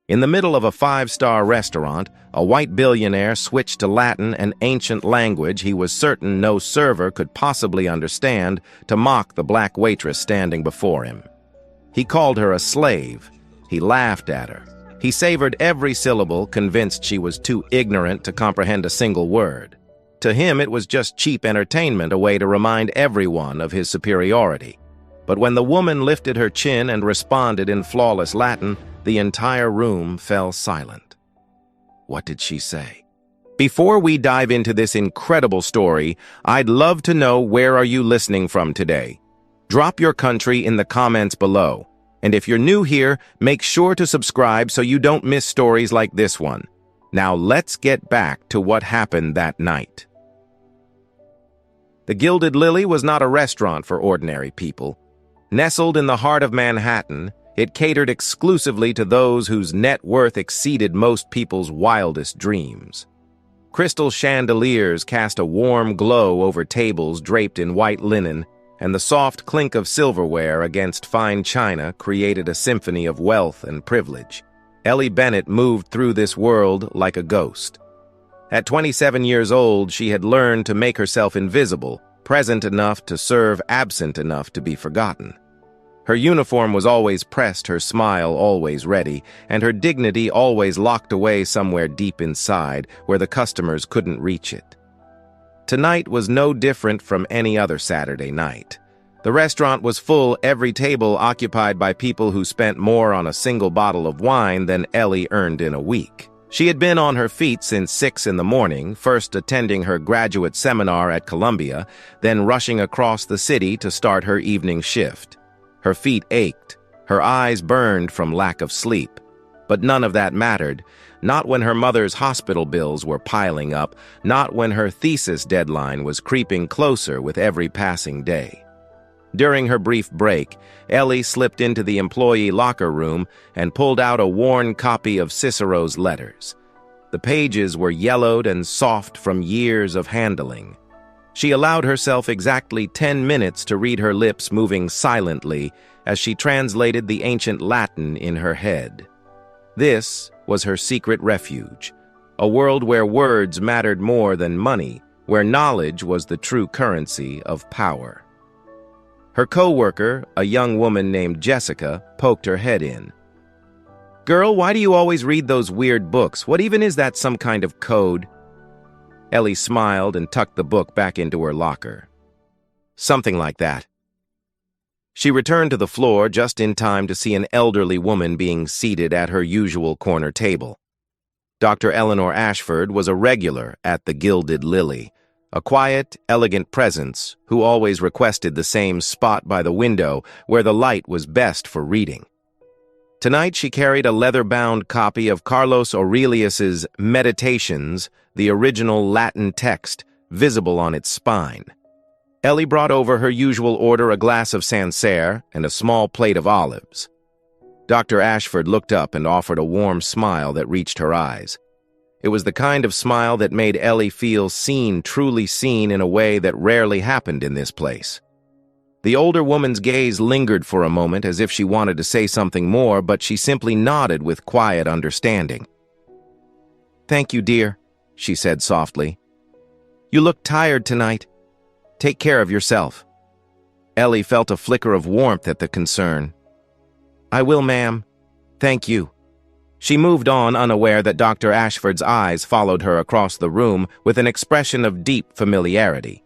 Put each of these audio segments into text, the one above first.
In the middle of a five-star restaurant, a white billionaire switched to Latin, an ancient language he was certain no server could possibly understand, to mock the black waitress standing before him. He called her a slave. He laughed at her. He savored every syllable, convinced she was too ignorant to comprehend a single word. To him, it was just cheap entertainment, a way to remind everyone of his superiority. But when the woman lifted her chin and responded in flawless Latin, the entire room fell silent. What did she say? Before we dive into this incredible story, I'd love to know, where are you listening from today? Drop your country in the comments below. And if you're new here, make sure to subscribe so you don't miss stories like this one. Now let's get back to what happened that night. The Gilded Lily was not a restaurant for ordinary people. Nestled in the heart of Manhattan, it catered exclusively to those whose net worth exceeded most people's wildest dreams. Crystal chandeliers cast a warm glow over tables draped in white linen, and the soft clink of silverware against fine china created a symphony of wealth and privilege. Ellie Bennett moved through this world like a ghost. At 27 years old, she had learned to make herself invisible, present enough to serve, absent enough to be forgotten. Her uniform was always pressed, her smile always ready, and her dignity always locked away somewhere deep inside where the customers couldn't reach it. Tonight was no different from any other Saturday night. The restaurant was full, every table occupied by people who spent more on a single bottle of wine than Ellie earned in a week. She had been on her feet since 6 in the morning, first attending her graduate seminar at Columbia, then rushing across the city to start her evening shift. Her feet ached, her eyes burned from lack of sleep. But none of that mattered. Not when her mother's hospital bills were piling up, not when her thesis deadline was creeping closer with every passing day. During her brief break, Ellie slipped into the employee locker room and pulled out a worn copy of Cicero's letters. The pages were yellowed and soft from years of handling. She allowed herself exactly 10 minutes to read, her lips moving silently as she translated the ancient Latin in her head. This was her secret refuge, a world where words mattered more than money, where knowledge was the true currency of power. Her co-worker, a young woman named Jessica, poked her head in. "Girl, why do you always read those weird books? What even is that, some kind of code?" Ellie smiled and tucked the book back into her locker. "Something like that." She returned to the floor just in time to see an elderly woman being seated at her usual corner table. Dr. Eleanor Ashford was a regular at the Gilded Lily, a quiet, elegant presence who always requested the same spot by the window where the light was best for reading. Tonight she carried a leather-bound copy of Carlos Aurelius's Meditations, the original Latin text, visible on its spine. Ellie brought over her usual order, a glass of Sancerre and a small plate of olives. Dr. Ashford looked up and offered a warm smile that reached her eyes. It was the kind of smile that made Ellie feel seen, truly seen, in a way that rarely happened in this place. The older woman's gaze lingered for a moment as if she wanted to say something more, but she simply nodded with quiet understanding. "Thank you, dear," she said softly. "You look tired tonight. Take care of yourself." Ellie felt a flicker of warmth at the concern. "I will, ma'am. Thank you." She moved on, unaware that Dr. Ashford's eyes followed her across the room with an expression of deep familiarity.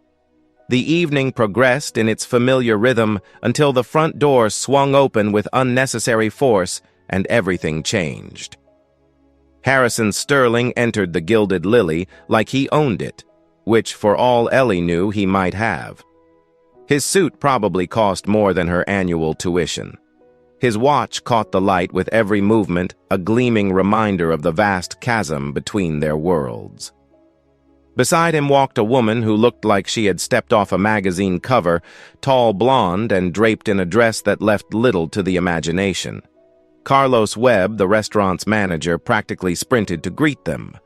The evening progressed in its familiar rhythm until the front door swung open with unnecessary force and everything changed. Harrison Sterling entered the Gilded Lily like he owned it, which for all Ellie knew he might have. His suit probably cost more than her annual tuition. His watch caught the light with every movement, a gleaming reminder of the vast chasm between their worlds. Beside him walked a woman who looked like she had stepped off a magazine cover, tall, blonde, and draped in a dress that left little to the imagination. Carlos Webb, the restaurant's manager, practically sprinted to greet them.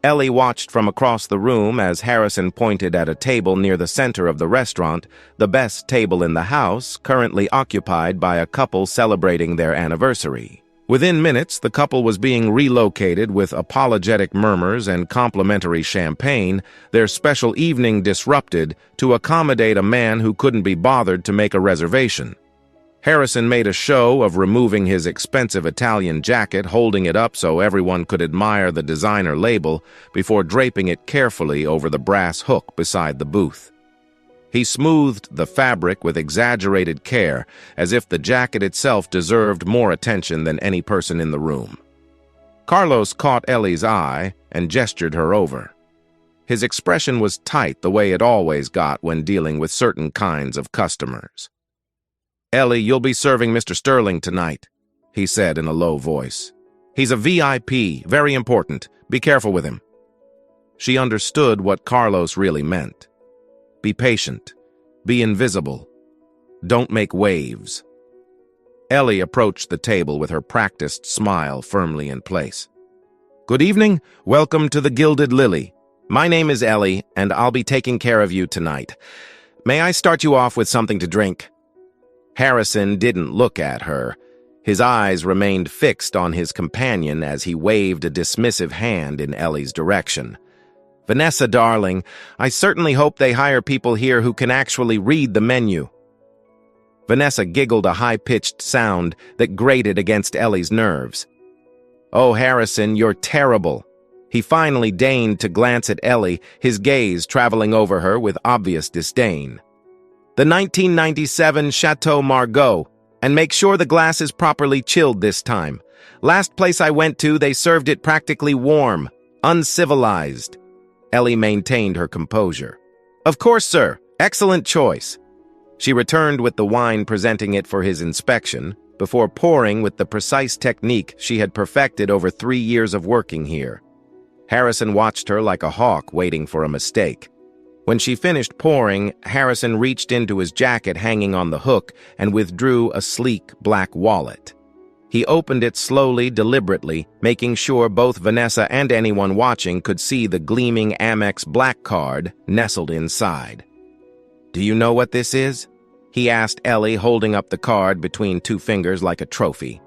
Ellie watched from across the room as Harrison pointed at a table near the center of the restaurant, the best table in the house, currently occupied by a couple celebrating their anniversary. Within minutes, the couple was being relocated with apologetic murmurs and complimentary champagne, their special evening disrupted to accommodate a man who couldn't be bothered to make a reservation. Harrison made a show of removing his expensive Italian jacket, holding it up so everyone could admire the designer label before draping it carefully over the brass hook beside the booth. He smoothed the fabric with exaggerated care, as if the jacket itself deserved more attention than any person in the room. Carlos caught Ellie's eye and gestured her over. His expression was tight the way it always got when dealing with certain kinds of customers. "Ellie, you'll be serving Mr. Sterling tonight," he said in a low voice. "He's a VIP, very important. Be careful with him." She understood what Carlos really meant. Be patient. Be invisible. Don't make waves. Ellie approached the table with her practiced smile firmly in place. "Good evening. Welcome to the Gilded Lily. My name is Ellie, and I'll be taking care of you tonight. May I start you off with something to drink?" Harrison didn't look at her. His eyes remained fixed on his companion as he waved a dismissive hand in Ellie's direction. "Vanessa, darling, I certainly hope they hire people here who can actually read the menu." Vanessa giggled a high-pitched sound that grated against Ellie's nerves. "Oh, Harrison, you're terrible." He finally deigned to glance at Ellie, his gaze traveling over her with obvious disdain. "The 1997 Chateau Margaux, and make sure the glass is properly chilled this time. Last place I went to, they served it practically warm, uncivilized." Ellie maintained her composure. "Of course, sir. Excellent choice." She returned with the wine, presenting it for his inspection, before pouring with the precise technique she had perfected over 3 years of working here. Harrison watched her like a hawk waiting for a mistake. When she finished pouring, Harrison reached into his jacket hanging on the hook and withdrew a sleek black wallet. He opened it slowly, deliberately, making sure both Vanessa and anyone watching could see the gleaming Amex Black card nestled inside. "Do you know what this is?" he asked Ellie, holding up the card between 2 fingers like a trophy.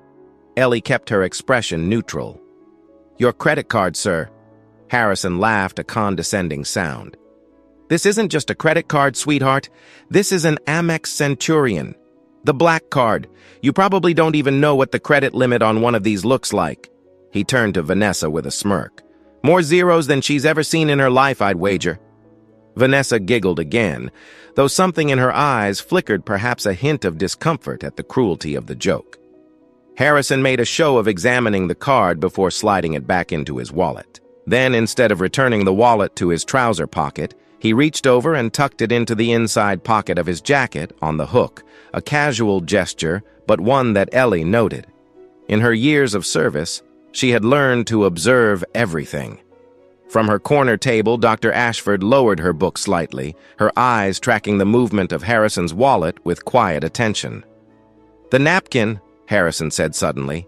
Ellie kept her expression neutral. "Your credit card, sir." Harrison laughed a condescending sound. "This isn't just a credit card, sweetheart. This is an Amex Centurion. The black card. You probably don't even know what the credit limit on one of these looks like." He turned to Vanessa with a smirk. "More zeros than she's ever seen in her life, I'd wager." Vanessa giggled again, though something in her eyes flickered perhaps a hint of discomfort at the cruelty of the joke. Harrison made a show of examining the card before sliding it back into his wallet. Then, instead of returning the wallet to his trouser pocket, he reached over and tucked it into the inside pocket of his jacket on the hook, a casual gesture, but one that Ellie noted. In her years of service, she had learned to observe everything. From her corner table, Dr. Ashford lowered her book slightly, her eyes tracking the movement of Harrison's wallet with quiet attention. "The napkin," Harrison said suddenly.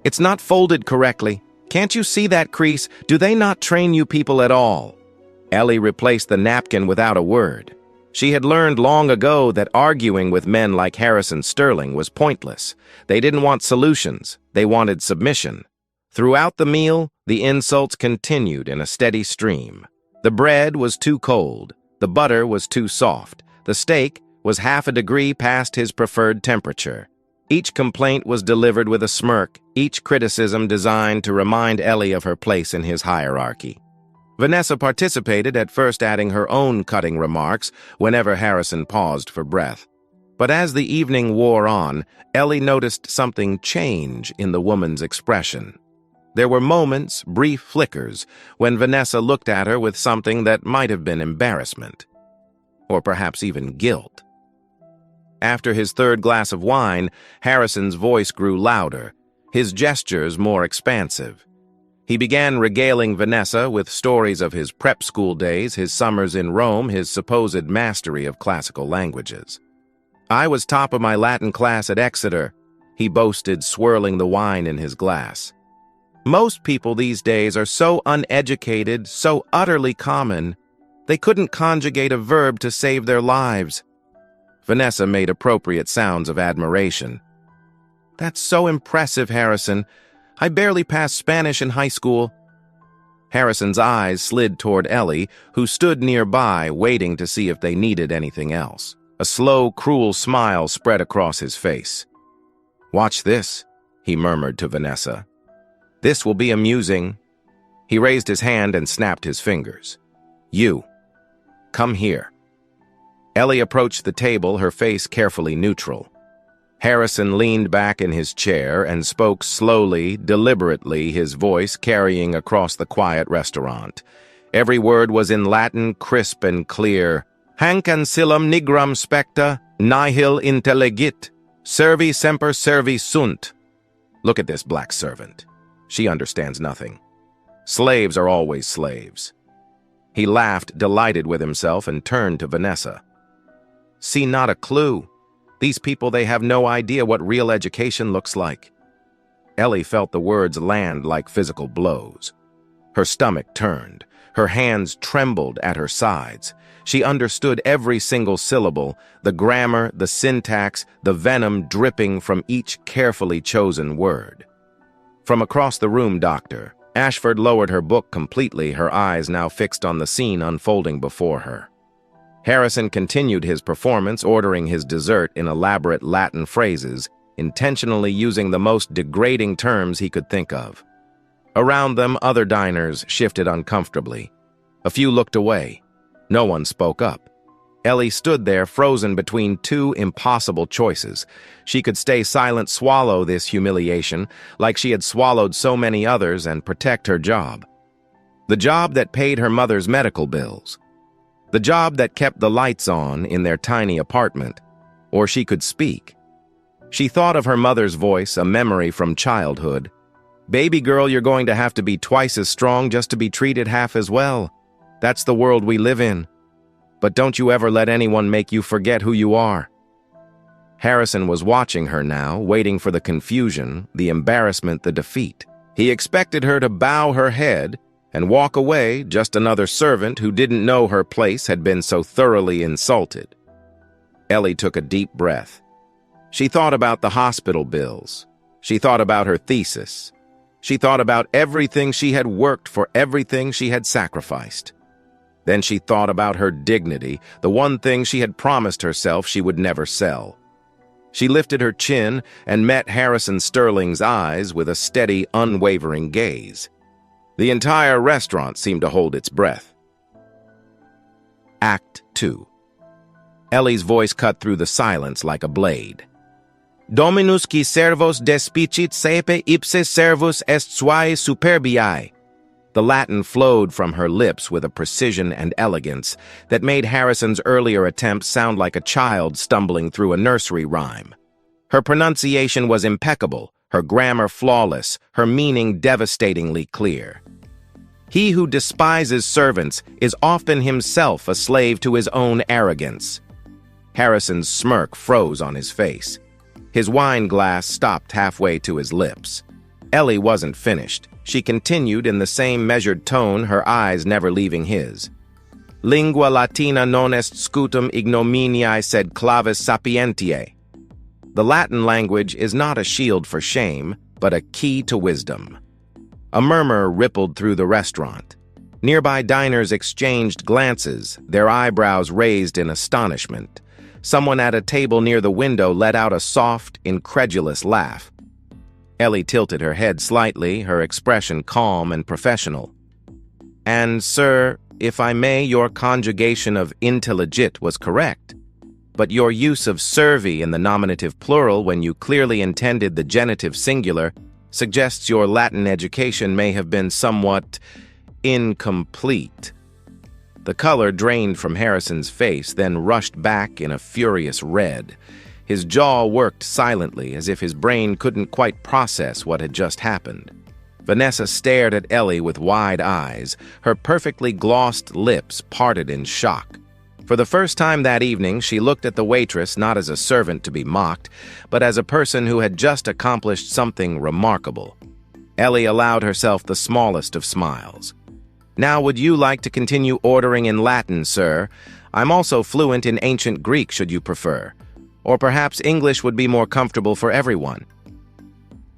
"It's not folded correctly. Can't you see that crease? Do they not train you people at all?" Ellie replaced the napkin without a word. She had learned long ago that arguing with men like Harrison Sterling was pointless. They didn't want solutions. They wanted submission. Throughout the meal, the insults continued in a steady stream. The bread was too cold. The butter was too soft. The steak was half a degree past his preferred temperature. Each complaint was delivered with a smirk, each criticism designed to remind Ellie of her place in his hierarchy. Vanessa participated, at first adding her own cutting remarks whenever Harrison paused for breath. But as the evening wore on, Ellie noticed something change in the woman's expression. There were moments, brief flickers, when Vanessa looked at her with something that might have been embarrassment, or perhaps even guilt. After his 3rd glass of wine, Harrison's voice grew louder, his gestures more expansive. He began regaling Vanessa with stories of his prep school days, his summers in Rome, his supposed mastery of classical languages. "I was top of my Latin class at Exeter," he boasted, swirling the wine in his glass. "Most people these days are so uneducated, so utterly common, they couldn't conjugate a verb to save their lives." Vanessa made appropriate sounds of admiration. That's so impressive, Harrison. I barely passed Spanish in high school. Harrison's eyes slid toward Ellie, who stood nearby, waiting to see if they needed anything else. A slow, cruel smile spread across his face. "Watch this," he murmured to Vanessa. "This will be amusing." He raised his hand and snapped his fingers. "You, come here." Ellie approached the table, her face carefully neutral. Harrison leaned back in his chair and spoke slowly, deliberately, his voice carrying across the quiet restaurant. Every word was in Latin, crisp and clear. "Hanc ancillum nigram specta, nihil intellegit, servi semper servi sunt." Look at this black servant. She understands nothing. Slaves are always slaves. He laughed, delighted with himself, and turned to Vanessa. "See, not a clue. These people, they have no idea what real education looks like." Ellie felt the words land like physical blows. Her stomach turned. Her hands trembled at her sides. She understood every single syllable, the grammar, the syntax, the venom dripping from each carefully chosen word. From across the room, Doctor, Ashford lowered her book completely, her eyes now fixed on the scene unfolding before her. Harrison continued his performance, ordering his dessert in elaborate Latin phrases, intentionally using the most degrading terms he could think of. Around them, other diners shifted uncomfortably. A few looked away. No one spoke up. Ellie stood there, frozen between two impossible choices. She could stay silent, swallow this humiliation, like she had swallowed so many others, and protect her job. The job that paid her mother's medical bills. The job that kept the lights on in their tiny apartment. Or she could speak. She thought of her mother's voice, a memory from childhood. "Baby girl, you're going to have to be twice as strong just to be treated half as well. That's the world we live in. But don't you ever let anyone make you forget who you are." Harrison was watching her now, waiting for the confusion, the embarrassment, the defeat. He expected her to bow her head and walk away, just another servant who didn't know her place had been so thoroughly insulted. Ellie took a deep breath. She thought about the hospital bills. She thought about her thesis. She thought about everything she had worked for, everything she had sacrificed. Then she thought about her dignity, the one thing she had promised herself she would never sell. She lifted her chin and met Harrison Sterling's eyes with a steady, unwavering gaze. The entire restaurant seemed to hold its breath. Act 2. Ellie's voice cut through the silence like a blade. "Dominus qui servos despicit saepe ipse servus est suae superbiae." The Latin flowed from her lips with a precision and elegance that made Harrison's earlier attempts sound like a child stumbling through a nursery rhyme. Her pronunciation was impeccable, her grammar flawless, her meaning devastatingly clear. He who despises servants is often himself a slave to his own arrogance. Harrison's smirk froze on his face. His wine glass stopped halfway to his lips. Ellie wasn't finished. She continued in the same measured tone, her eyes never leaving his. "Lingua Latina non est scutum ignominiae sed clavis sapientiae." The Latin language is not a shield for shame, but a key to wisdom. A murmur rippled through the restaurant. Nearby diners exchanged glances, their eyebrows raised in astonishment. Someone at a table near the window let out a soft, incredulous laugh. Ellie tilted her head slightly, her expression calm and professional. "And, sir, if I may, your conjugation of intelligit was correct. But your use of servi in the nominative plural when you clearly intended the genitive singular suggests your Latin education may have been somewhat incomplete." The color drained from Harrison's face, then rushed back in a furious red. His jaw worked silently, as if his brain couldn't quite process what had just happened. Vanessa stared at Ellie with wide eyes, her perfectly glossed lips parted in shock. For the first time that evening, she looked at the waitress not as a servant to be mocked, but as a person who had just accomplished something remarkable. Ellie allowed herself the smallest of smiles. "Now, would you like to continue ordering in Latin, sir? I'm also fluent in ancient Greek, should you prefer. Or perhaps English would be more comfortable for everyone."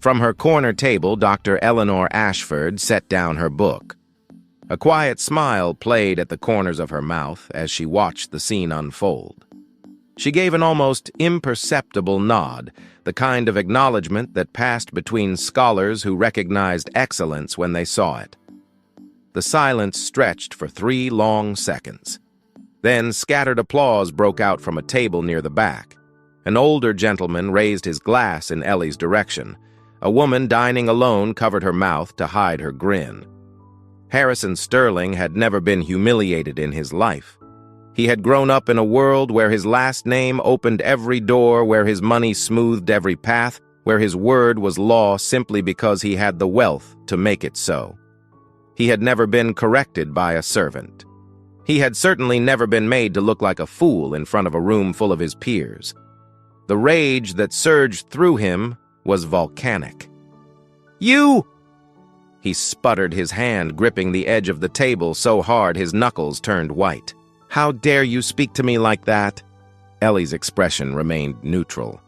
From her corner table, Dr. Eleanor Ashford set down her book. A quiet smile played at the corners of her mouth as she watched the scene unfold. She gave an almost imperceptible nod, the kind of acknowledgement that passed between scholars who recognized excellence when they saw it. The silence stretched for 3 long seconds. Then scattered applause broke out from a table near the back. An older gentleman raised his glass in Ellie's direction. A woman dining alone covered her mouth to hide her grin. Harrison Sterling had never been humiliated in his life. He had grown up in a world where his last name opened every door, where his money smoothed every path, where his word was law simply because he had the wealth to make it so. He had never been corrected by a servant. He had certainly never been made to look like a fool in front of a room full of his peers. The rage that surged through him was volcanic. "You!" He sputtered, his hand gripping the edge of the table so hard his knuckles turned white. "How dare you speak to me like that?" Ellie's expression remained neutral.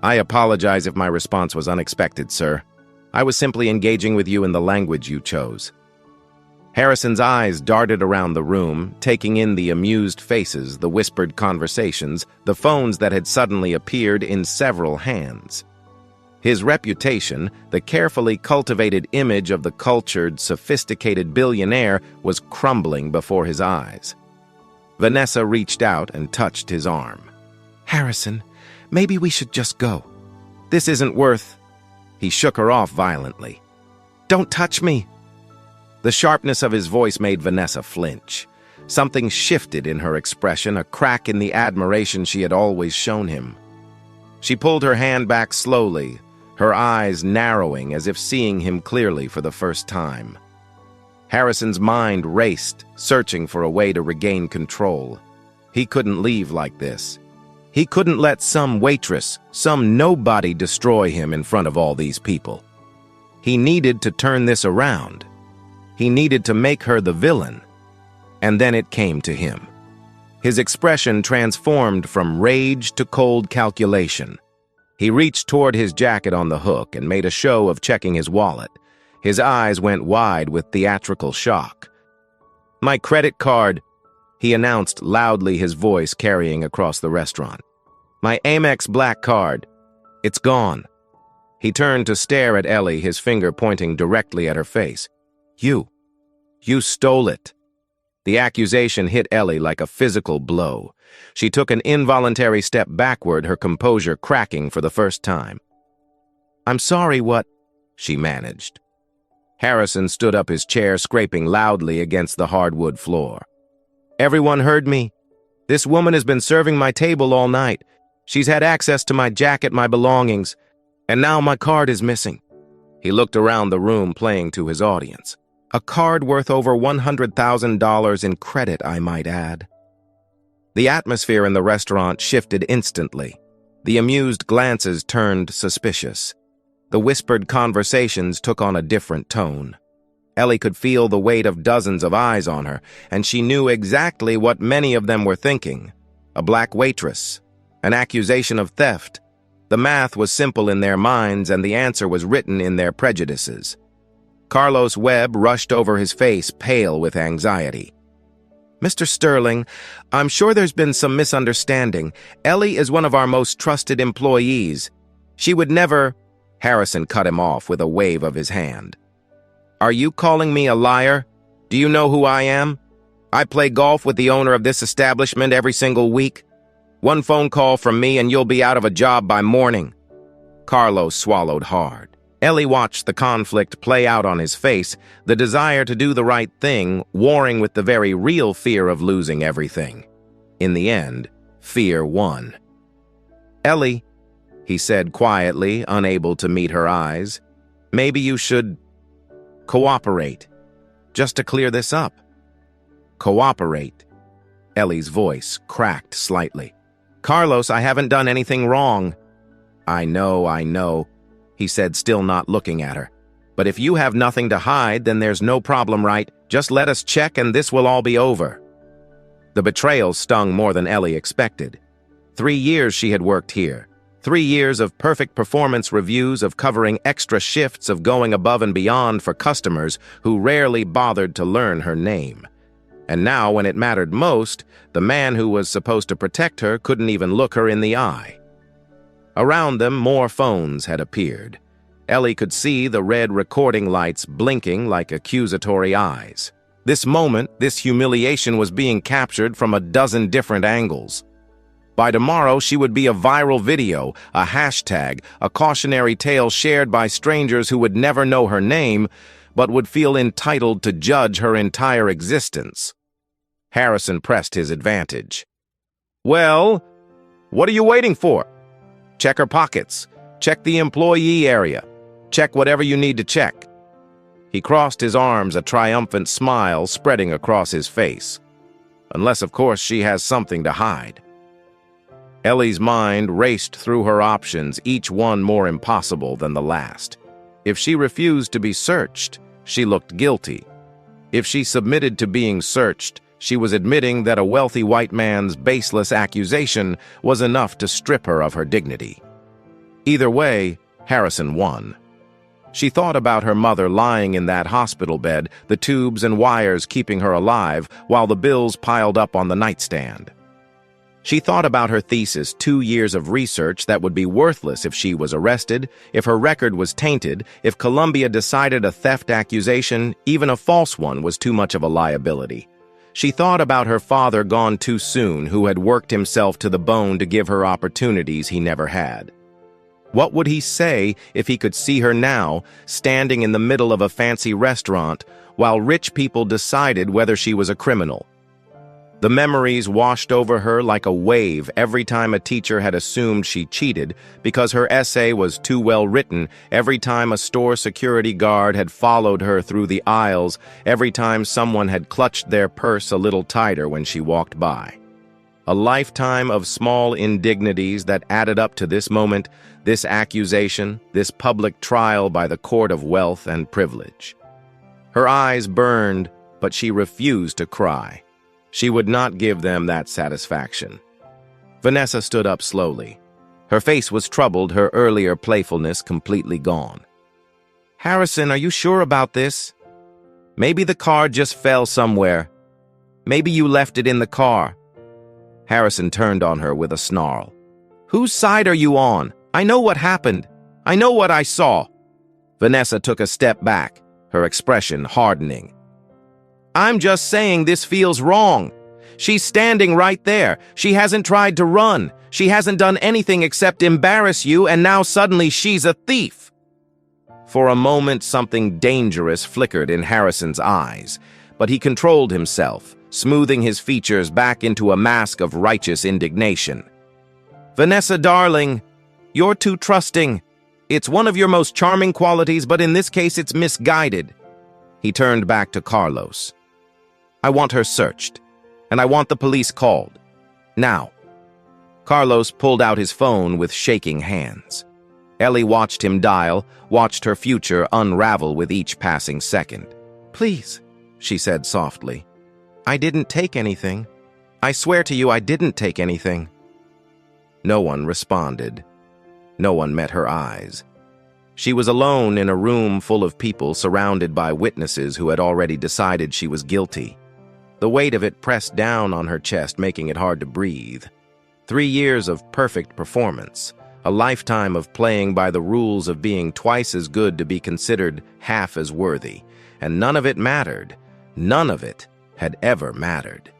"I apologize if my response was unexpected, sir. I was simply engaging with you in the language you chose." Harrison's eyes darted around the room, taking in the amused faces, the whispered conversations, the phones that had suddenly appeared in several hands. His reputation, the carefully cultivated image of the cultured, sophisticated billionaire, was crumbling before his eyes. Vanessa reached out and touched his arm. "Harrison, maybe we should just go. This isn't worth—" He shook her off violently. "Don't touch me!" The sharpness of his voice made Vanessa flinch. Something shifted in her expression, a crack in the admiration she had always shown him. She pulled her hand back slowly, her eyes narrowing as if seeing him clearly for the first time. Harrison's mind raced, searching for a way to regain control. He couldn't leave like this. He couldn't let some waitress, some nobody destroy him in front of all these people. He needed to turn this around. He needed to make her the villain. And then it came to him. His expression transformed from rage to cold calculation. He reached toward his jacket on the hook and made a show of checking his wallet. His eyes went wide with theatrical shock. "My credit card," he announced loudly, his voice carrying across the restaurant. "My Amex Black Card. It's gone." He turned to stare at Ellie, his finger pointing directly at her face. You stole it." The accusation hit Ellie like a physical blow. She took an involuntary step backward, her composure cracking for the first time. "I'm sorry, what?" she managed. Harrison stood up his chair, scraping loudly against the hardwood floor. "Everyone heard me. This woman has been serving my table all night. She's had access to my jacket, my belongings, and now my card is missing." He looked around the room, playing to his audience. A card worth over $100,000 in credit, I might add. The atmosphere in the restaurant shifted instantly. The amused glances turned suspicious. The whispered conversations took on a different tone. Ellie could feel the weight of dozens of eyes on her, and she knew exactly what many of them were thinking. A black waitress. An accusation of theft. The math was simple in their minds, and the answer was written in their prejudices. Carlos Webb rushed over his face, pale with anxiety. "Mr. Sterling, I'm sure there's been some misunderstanding. Ellie is one of our most trusted employees. She would never—" Harrison cut him off with a wave of his hand. "Are you calling me a liar? Do you know who I am? I play golf with the owner of this establishment every single week. One phone call from me and you'll be out of a job by morning." Carlos swallowed hard. Ellie watched the conflict play out on his face, the desire to do the right thing, warring with the very real fear of losing everything. In the end, fear won. "Ellie," he said quietly, unable to meet her eyes, "maybe you should cooperate, just to clear this up." "Cooperate?" Ellie's voice cracked slightly. "Carlos, I haven't done anything wrong." I know, he said, still not looking at her. "But if you have nothing to hide, then there's no problem, right? Just let us check and this will all be over." The betrayal stung more than Ellie expected. 3 years she had worked here. 3 years of perfect performance reviews, of covering extra shifts, of going above and beyond for customers who rarely bothered to learn her name. And now, when it mattered most, the man who was supposed to protect her couldn't even look her in the eye. Around them, more phones had appeared. Ellie could see the red recording lights blinking like accusatory eyes. This moment, this humiliation was being captured from a dozen different angles. By tomorrow, she would be a viral video, a hashtag, a cautionary tale shared by strangers who would never know her name, but would feel entitled to judge her entire existence. Harrison pressed his advantage. "Well, what are you waiting for? Check her pockets. Check the employee area. Check whatever you need to check." He crossed his arms, a triumphant smile spreading across his face. Unless, of course, she has something to hide. Ellie's mind raced through her options, each one more impossible than the last. If she refused to be searched, she looked guilty. If she submitted to being searched, she was admitting that a wealthy white man's baseless accusation was enough to strip her of her dignity. Either way, Harrison won. She thought about her mother lying in that hospital bed, the tubes and wires keeping her alive, while the bills piled up on the nightstand. She thought about her thesis, 2 years of research that would be worthless if she was arrested, if her record was tainted, if Columbia decided a theft accusation, even a false one, was too much of a liability. She thought about her father gone too soon, who had worked himself to the bone to give her opportunities he never had. What would he say if he could see her now, standing in the middle of a fancy restaurant, while rich people decided whether she was a criminal? The memories washed over her like a wave every time a teacher had assumed she cheated because her essay was too well written, every time a store security guard had followed her through the aisles, every time someone had clutched their purse a little tighter when she walked by. A lifetime of small indignities that added up to this moment, this accusation, this public trial by the court of wealth and privilege. Her eyes burned, but she refused to cry. She would not give them that satisfaction. Vanessa stood up slowly. Her face was troubled, her earlier playfulness completely gone. "Harrison, are you sure about this? Maybe the car just fell somewhere. Maybe you left it in the car." Harrison turned on her with a snarl. "Whose side are you on? I know what happened. I know what I saw." Vanessa took a step back, her expression hardening. "I'm just saying this feels wrong. She's standing right there. She hasn't tried to run. She hasn't done anything except embarrass you, and now suddenly she's a thief." For a moment, something dangerous flickered in Harrison's eyes, but he controlled himself, smoothing his features back into a mask of righteous indignation. "Vanessa, darling, you're too trusting. It's one of your most charming qualities, but in this case it's misguided." He turned back to Carlos. "I want her searched, and I want the police called. Now." Carlos pulled out his phone with shaking hands. Ellie watched him dial, watched her future unravel with each passing second. "Please," she said softly. "I didn't take anything. I swear to you I didn't take anything." No one responded. No one met her eyes. She was alone in a room full of people surrounded by witnesses who had already decided she was guilty. The weight of it pressed down on her chest, making it hard to breathe. 3 years of perfect performance, a lifetime of playing by the rules of being twice as good to be considered half as worthy, and none of it mattered. None of it had ever mattered.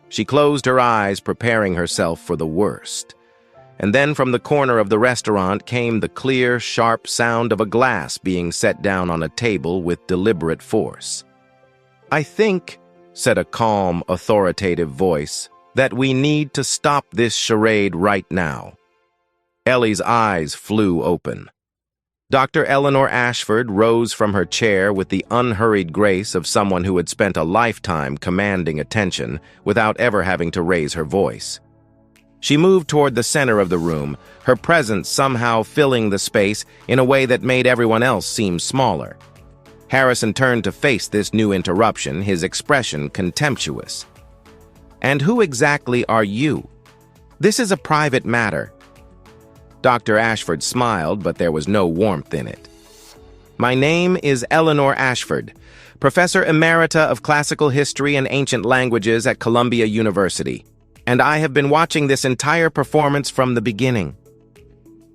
She closed her eyes, preparing herself for the worst. And then from the corner of the restaurant came the clear, sharp sound of a glass being set down on a table with deliberate force. "I think," said a calm, authoritative voice, "that we need to stop this charade right now." Ellie's eyes flew open. Dr. Eleanor Ashford rose from her chair with the unhurried grace of someone who had spent a lifetime commanding attention without ever having to raise her voice. She moved toward the center of the room, her presence somehow filling the space in a way that made everyone else seem smaller. Harrison turned to face this new interruption, his expression contemptuous. "And who exactly are you? This is a private matter." Dr. Ashford smiled, but there was no warmth in it. My name is Eleanor Ashford, Professor Emerita of Classical History and Ancient Languages at Columbia University, and I have been watching this entire performance from the beginning.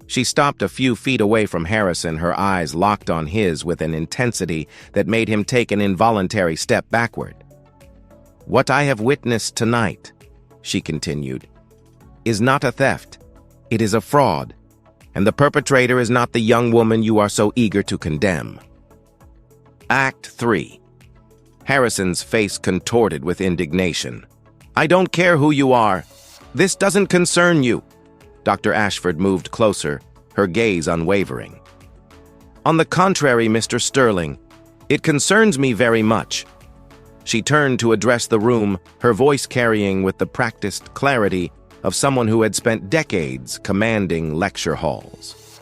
She stopped a few feet away from Harrison, her eyes locked on his with an intensity that made him take an involuntary step backward. What I have witnessed tonight, she continued, is not a theft. It is a fraud, and the perpetrator is not the young woman you are so eager to condemn. Act 3. Harrison's face contorted with indignation. I don't care who you are. This doesn't concern you. Dr. Ashford moved closer, her gaze unwavering. On the contrary, Mr. Sterling, it concerns me very much. She turned to address the room, her voice carrying with the practiced clarity of someone who had spent decades commanding lecture halls.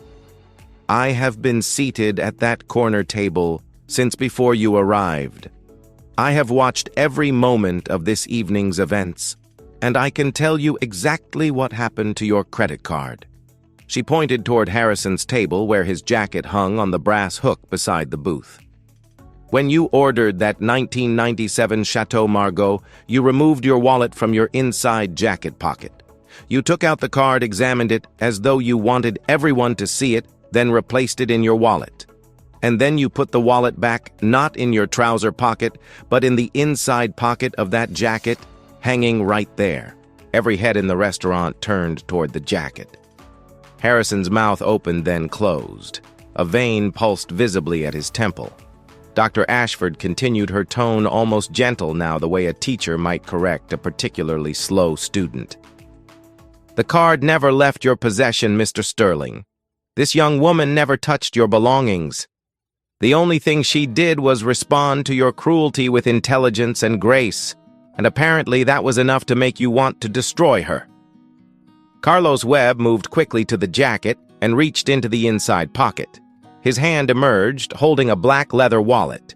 I have been seated at that corner table since before you arrived. I have watched every moment of this evening's events, and I can tell you exactly what happened to your credit card. She pointed toward Harrison's table where his jacket hung on the brass hook beside the booth. When you ordered that 1997 Chateau Margaux, you removed your wallet from your inside jacket pocket. You took out the card, examined it as though you wanted everyone to see it, then replaced it in your wallet. And then you put the wallet back, not in your trouser pocket, but in the inside pocket of that jacket, hanging right there. Every head in the restaurant turned toward the jacket. Harrison's mouth opened, then closed. A vein pulsed visibly at his temple. Dr. Ashford continued, her tone almost gentle now, the way a teacher might correct a particularly slow student. The card never left your possession, Mr. Sterling. This young woman never touched your belongings. The only thing she did was respond to your cruelty with intelligence and grace, and apparently that was enough to make you want to destroy her. Carlos Webb moved quickly to the jacket and reached into the inside pocket. His hand emerged, holding a black leather wallet.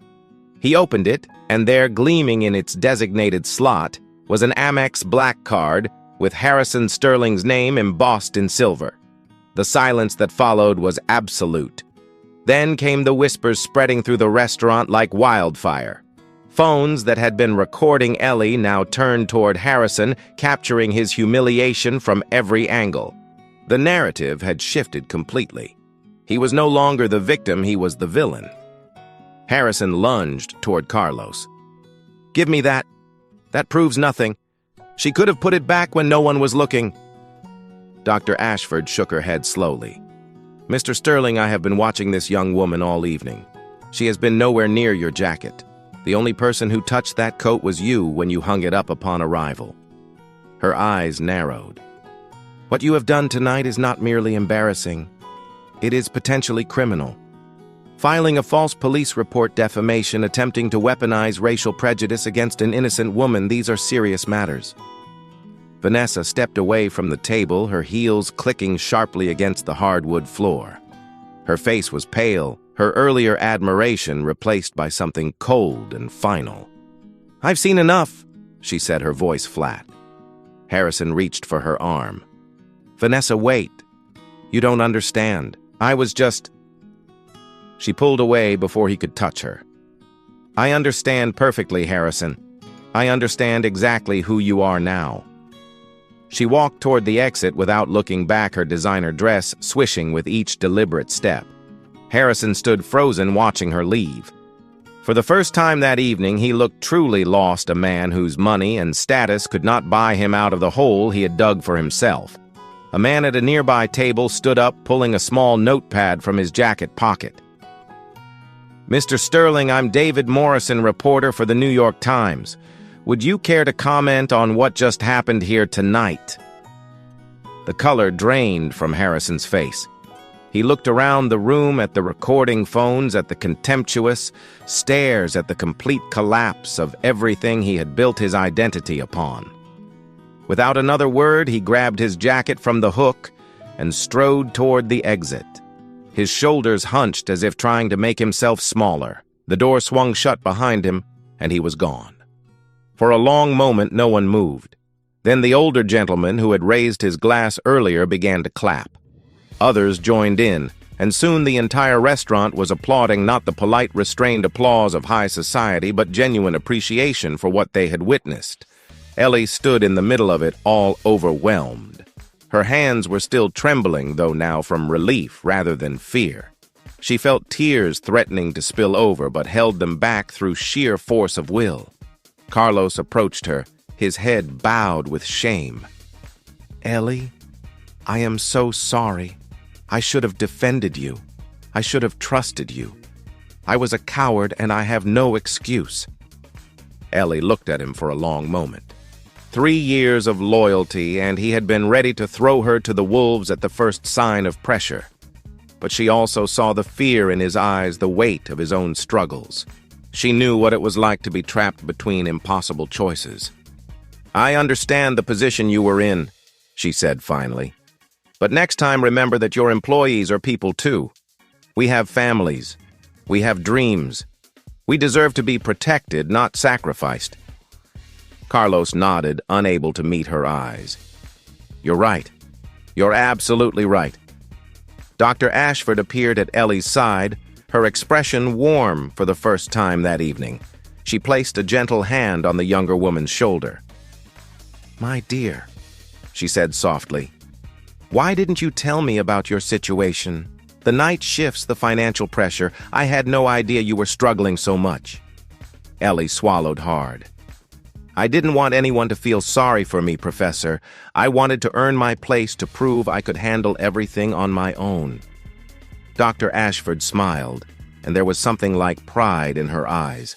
He opened it, and there, gleaming in its designated slot, was an Amex black card with Harrison Sterling's name embossed in silver. The silence that followed was absolute. Then came the whispers spreading through the restaurant like wildfire. Phones that had been recording Ellie now turned toward Harrison, capturing his humiliation from every angle. The narrative had shifted completely. He was no longer the victim, he was the villain. Harrison lunged toward Carlos. Give me that. That proves nothing. She could have put it back when no one was looking. Dr. Ashford shook her head slowly. Mr. Sterling, I have been watching this young woman all evening. She has been nowhere near your jacket. The only person who touched that coat was you when you hung it up upon arrival. Her eyes narrowed. What you have done tonight is not merely embarrassing. It is potentially criminal. Filing a false police report, defamation, attempting to weaponize racial prejudice against an innocent woman, these are serious matters. Vanessa stepped away from the table, her heels clicking sharply against the hardwood floor. Her face was pale, her earlier admiration replaced by something cold and final. I've seen enough, she said, her voice flat. Harrison reached for her arm. Vanessa, wait. You don't understand. I was just... She pulled away before he could touch her. I understand perfectly, Harrison. I understand exactly who you are now. She walked toward the exit without looking back, her designer dress swishing with each deliberate step. Harrison stood frozen, watching her leave. For the first time that evening, he looked truly lost, a man whose money and status could not buy him out of the hole he had dug for himself. A man at a nearby table stood up, pulling a small notepad from his jacket pocket. Mr. Sterling, I'm David Morrison, reporter for the New York Times. Would you care to comment on what just happened here tonight? The color drained from Harrison's face. He looked around the room at the recording phones, at the contemptuous stares, at the complete collapse of everything he had built his identity upon. Without another word, he grabbed his jacket from the hook and strode toward the exit. His shoulders hunched as if trying to make himself smaller. The door swung shut behind him, and he was gone. For a long moment, no one moved. Then the older gentleman who had raised his glass earlier began to clap. Others joined in, and soon the entire restaurant was applauding not the polite, restrained applause of high society, but genuine appreciation for what they had witnessed. Ellie stood in the middle of it, all overwhelmed. Her hands were still trembling, though now from relief rather than fear. She felt tears threatening to spill over, but held them back through sheer force of will. Carlos approached her, his head bowed with shame. "Ellie, I am so sorry. I should have defended you. I should have trusted you. I was a coward and I have no excuse." Ellie looked at him for a long moment. 3 years of loyalty, and he had been ready to throw her to the wolves at the first sign of pressure. But she also saw the fear in his eyes, the weight of his own struggles. She knew what it was like to be trapped between impossible choices. "I understand the position you were in," she said finally. "But next time remember that your employees are people too. We have families. We have dreams. We deserve to be protected, not sacrificed." Carlos nodded, unable to meet her eyes. "You're right. You're absolutely right." Dr. Ashford appeared at Ellie's side, her expression warm for the first time that evening. She placed a gentle hand on the younger woman's shoulder. "My dear," she said softly, "why didn't you tell me about your situation? The night shifts, the financial pressure. I had no idea you were struggling so much." Ellie swallowed hard. "I didn't want anyone to feel sorry for me, Professor. I wanted to earn my place to prove I could handle everything on my own." Dr. Ashford smiled, and there was something like pride in her eyes.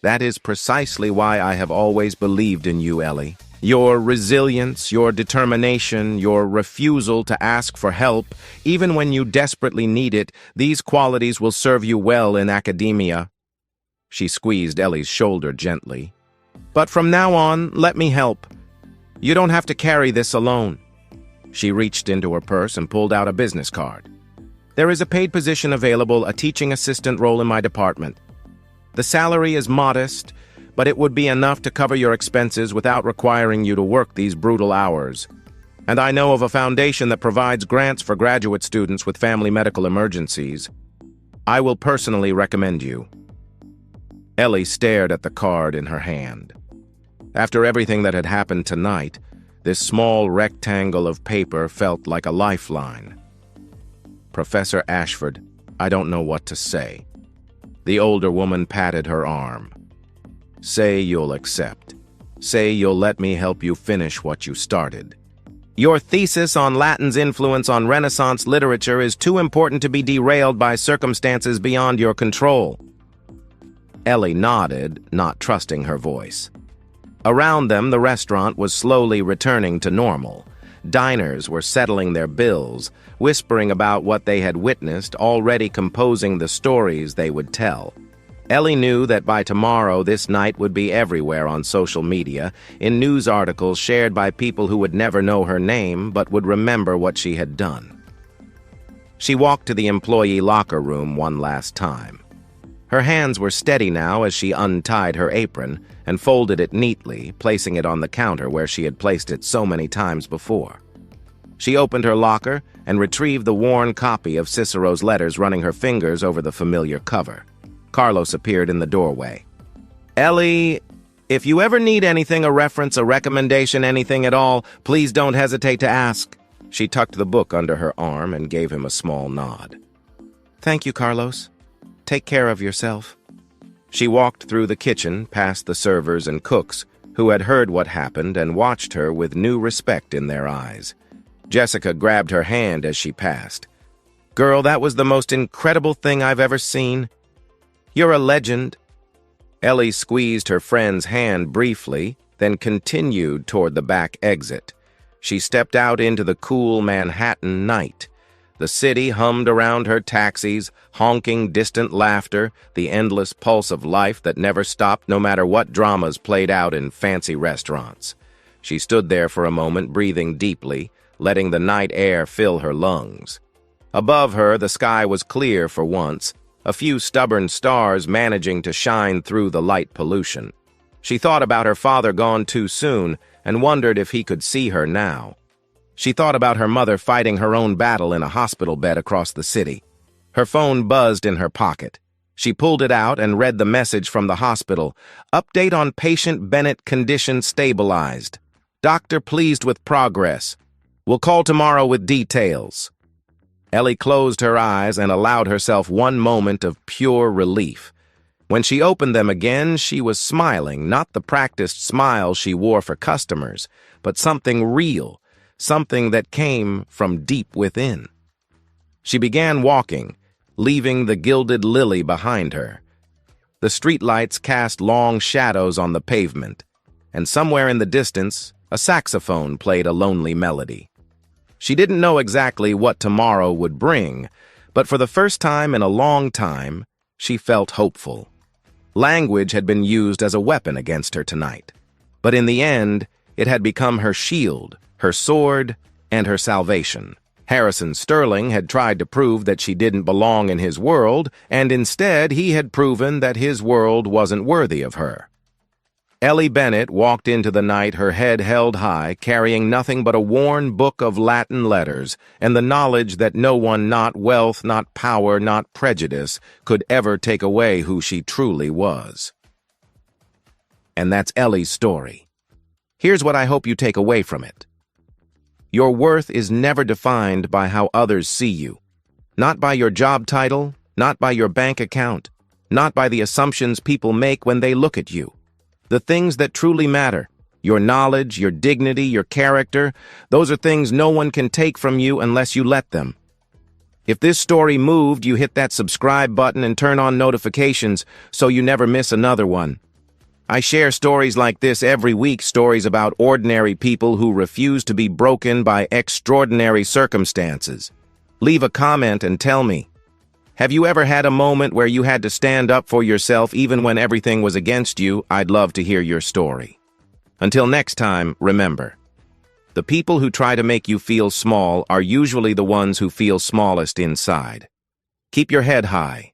"That is precisely why I have always believed in you, Ellie. Your resilience, your determination, your refusal to ask for help, even when you desperately need it, these qualities will serve you well in academia." She squeezed Ellie's shoulder gently. "But from now on, let me help. You don't have to carry this alone." She reached into her purse and pulled out a business card. "There is a paid position available, a teaching assistant role in my department. The salary is modest, but it would be enough to cover your expenses without requiring you to work these brutal hours. And I know of a foundation that provides grants for graduate students with family medical emergencies. I will personally recommend you." Ellie stared at the card in her hand. After everything that had happened tonight, this small rectangle of paper felt like a lifeline. "Professor Ashford, I don't know what to say." The older woman patted her arm. "Say you'll accept. Say you'll let me help you finish what you started. Your thesis on Latin's influence on Renaissance literature is too important to be derailed by circumstances beyond your control." Ellie nodded, not trusting her voice. Around them, the restaurant was slowly returning to normal. Diners were settling their bills, whispering about what they had witnessed, already composing the stories they would tell. Ellie knew that by tomorrow this night would be everywhere on social media, in news articles shared by people who would never know her name but would remember what she had done. She walked to the employee locker room one last time. Her hands were steady now as she untied her apron and folded it neatly, placing it on the counter where she had placed it so many times before. She opened her locker and retrieved the worn copy of Cicero's letters, running her fingers over the familiar cover. Carlos appeared in the doorway. "Ellie, if you ever need anything, a reference, a recommendation, anything at all, please don't hesitate to ask." She tucked the book under her arm and gave him a small nod. "Thank you, Carlos. Take care of yourself." She walked through the kitchen, past the servers and cooks, who had heard what happened and watched her with new respect in their eyes. Jessica grabbed her hand as she passed. "Girl, that was the most incredible thing I've ever seen. You're a legend." Ellie squeezed her friend's hand briefly, then continued toward the back exit. She stepped out into the cool Manhattan night. The city hummed around her taxis, honking distant laughter, the endless pulse of life that never stopped no matter what dramas played out in fancy restaurants. She stood there for a moment, breathing deeply, letting the night air fill her lungs. Above her, the sky was clear for once, a few stubborn stars managing to shine through the light pollution. She thought about her father gone too soon and wondered if he could see her now. She thought about her mother fighting her own battle in a hospital bed across the city. Her phone buzzed in her pocket. She pulled it out and read the message from the hospital. Update on patient Bennett condition stabilized. Doctor pleased with progress. We'll call tomorrow with details. Ellie closed her eyes and allowed herself one moment of pure relief. When she opened them again, she was smiling, not the practiced smile she wore for customers, but something real, something that came from deep within. She began walking, leaving the gilded lily behind her. The streetlights cast long shadows on the pavement, and somewhere in the distance, a saxophone played a lonely melody. She didn't know exactly what tomorrow would bring, but for the first time in a long time, she felt hopeful. Language had been used as a weapon against her tonight, but in the end, it had become her shield, her sword, and her salvation. Harrison Sterling had tried to prove that she didn't belong in his world, and instead he had proven that his world wasn't worthy of her. Ellie Bennett walked into the night, her head held high, carrying nothing but a worn book of Latin letters and the knowledge that no one, not wealth, not power, not prejudice, could ever take away who she truly was. And that's Ellie's story. Here's what I hope you take away from it. Your worth is never defined by how others see you. Not by your job title, not by your bank account, not by the assumptions people make when they look at you. The things that truly matter, your knowledge, your dignity, your character, those are things no one can take from you unless you let them. If this story moved, you hit that subscribe button and turn on notifications so you never miss another one. I share stories like this every week, stories about ordinary people who refuse to be broken by extraordinary circumstances. Leave a comment and tell me, have you ever had a moment where you had to stand up for yourself even when everything was against you? I'd love to hear your story. Until next time, remember, the people who try to make you feel small are usually the ones who feel smallest inside. Keep your head high.